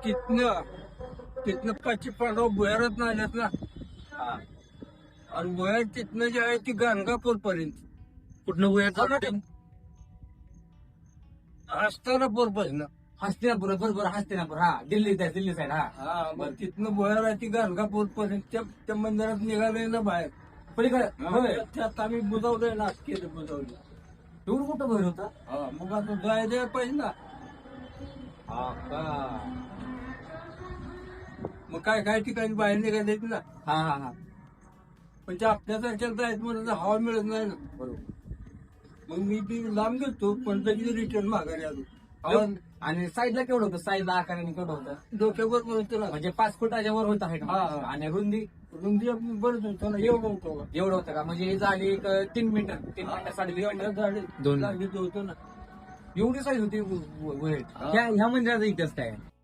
तिथनं तिथनं पाची पांडव भुयारात आल्यात ना. हा. आणि भुयार तिथनं जे आहे ती गाणगापूर पर्यंत कुठनं भुयार? हस्तानापूर पासून. हस्तिनापूर, बरोबर हस्तिनापूर. हा, दिल्ली साईड. हा, हा मग तिथनं भुयार आहे ती गाणगापूर पर्यंत त्या मंदिरात निघालोय ना बाहेर. पलीकडे होय. त्यात आम्ही बुजवलंय ना, केलं बुजवलं. एवढं कुठं भर होता? हा मग आता जायचं पाहिजे ना. हा का? मग काय ठिकाणी बाहेर निघायचं ना. हा. पण ते आपल्यासारख्याला जायचं म्हणलं तर हवा मिळत नाही ना. बरोबर. मग मी ती लांब गेलतो पण लगेच रिटर्न माघारी आलो. हवा आणि साईडला केवढं होतं? साईडला आकाराने केवढं होतं? डोक्यावर होतं ना. म्हणजे 5 फुटाच्या वर होतं आहे हा, हा. आणि रुंदी रुंदी बरंच होतं ना, एवढं होतं. एवढं होतं का? म्हणजे हे झाली एक 3 मीटर, 3.5 मीटर. दोन. होतं ना. एवढी साईज होती. हा. ह्या मंदिराचा इतिहास काय आहे?